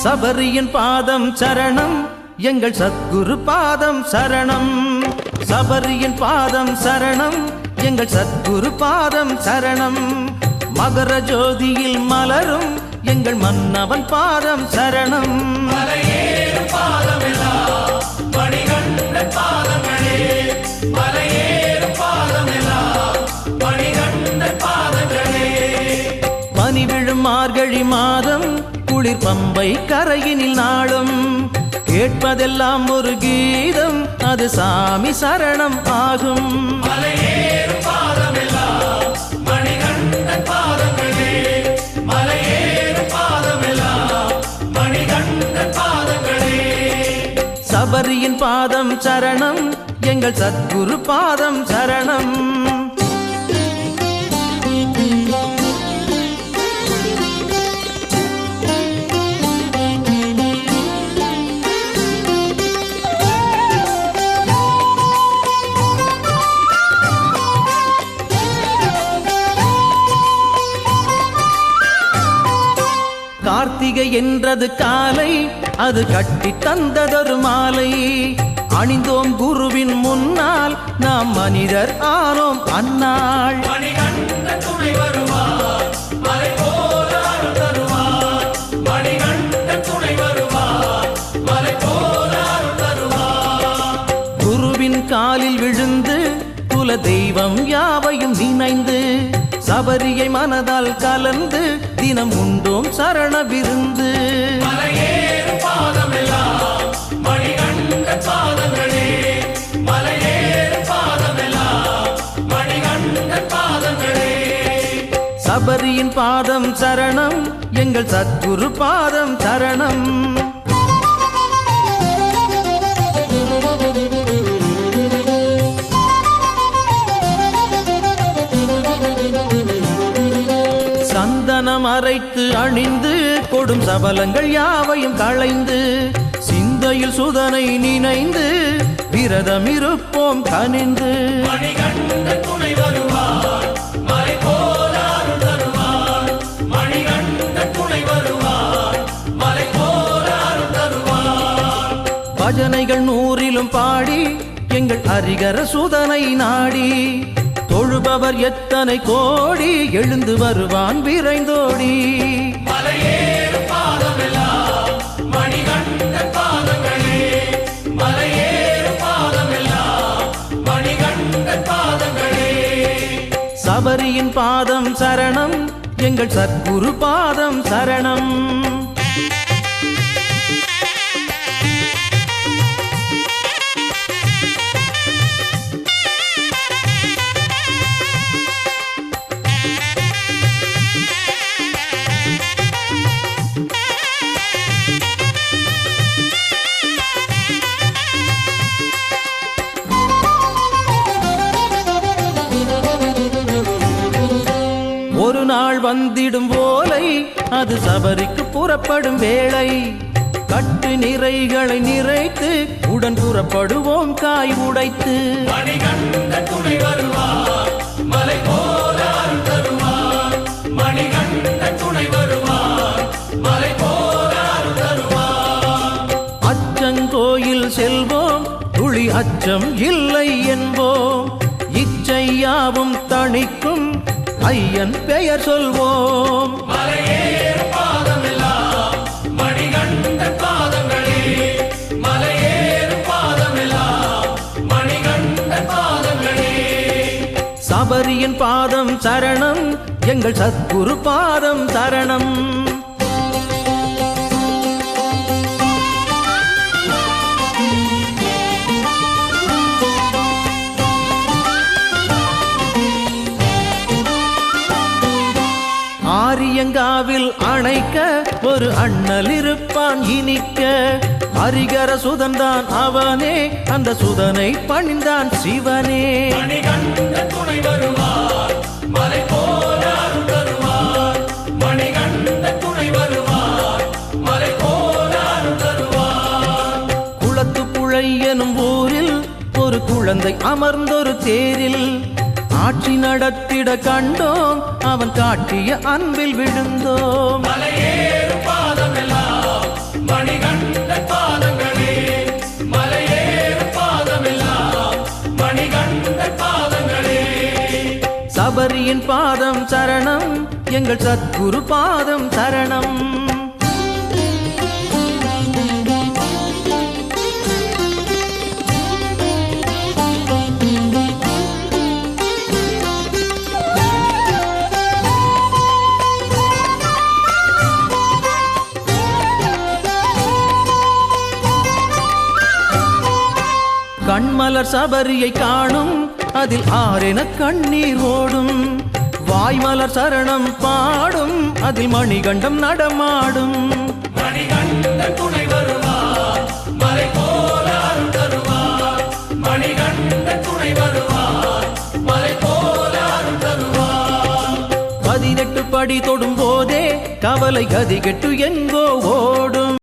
சபரியின் பாதம் சரணம், எங்கள் சத்குரு பாதம் சரணம். சபரியின் பாதம் சரணம், எங்கள் சத்குரு பாதம் சரணம். மகர ஜோதியில் மலரும் எங்கள் மன்னவன் பாதம் சரணம். பனி விழும் மார்கழி மாதம், குளிர் பம்பை கரையினில் நாளும் கேட்பதெல்லாம் ஒரு கீதம், அது சாமி சரணம் ஆகும். சபரியின் பாதம் சரணம், எங்கள் சத்குரு பாதம் சரணம். கார்த்திகை என்றது காலை, அது கட்டி தந்ததொரு மாலை. அணிந்தோம் குருவின் முன்னால், நாம் மனிதர் ஆனோம் அந்நாள். குருவின் காலில் விழுந்து குல தெய்வம் யாவையும் நினைந்து, சபரியை மனதால் கலந்து தினம் உண்டோம் சரண விருந்து. சபரியின் பாதம் சரணம், எங்கள் சத்குரு பாதம் சரணம். சந்தனம் அரைத்து அணிந்து கொடும் சபலங்கள் யாவையும் களைந்து, சிந்தையில் சுதனை நினைந்து விரதம் இருப்போம் கனிந்து. பஜனைகள் 100லும் பாடி எங்கள் ஹரிகர சுதனை நாடி, தொழுபவர் எத்தனை கோடி எழுந்து வருவான் விரைந்தோடி. சபரியின் பாதம் சரணம், எங்கள் சத்குரு பாதம் சரணம். ஒரு நாள் வந்திடும் ஓலை, அது சபரிக்கு புறப்படும் வேளை. கட்டு நிறைகளை நிறைத்து உடன் புறப்படுவோம் காய் உடைத்து. அச்சங்கோயில் செல்வோம், துளி அச்சம் இல்லை என்போம். இச்சையாவும் தணிக்கும் ஐயன் பெயர் சொல்வோம். சபரியின் பாதம் சரணம், எங்கள் சத்குரு பாதம் சரணம். ஆரியங்காவில் அணைக்க ஒரு அண்ணல் இருப்பான் இனிக்க. ஹரிகர சுதன்தான் அவனே, அந்த சுதனை பணிந்தான் சிவனே. குழந்தை அமர்ந்தொரு தேரில் ஆட்சி நடத்திட கண்டோம், அவன் காட்டிய அன்பில் விழுந்தோம். மலையேறு பாதமெல்லாம் மணிகண்ட பாதங்களே, மலையேறு பாதமெல்லாம் மணிகண்ட பாதங்களே. சபரியின் பாதம் சரணம், எங்கள் சத்குரு பாதம் சரணம். கண்மலர் சபரியை காணும், அதில் ஆரென கண்ணீர் ஓடும். வாய்மலர் சரணம் பாடும், அதில் மணிகண்டம் நடமாடும். மணிகண்ட துணை வருவார், மலை போல அருள் தருவார். மணிகண்ட துணை வருவார், மலை போல அருள் தருவார். 18 படி தொடும் போதே கவலை கதி கெட்டு எங்கோ ஓடும்.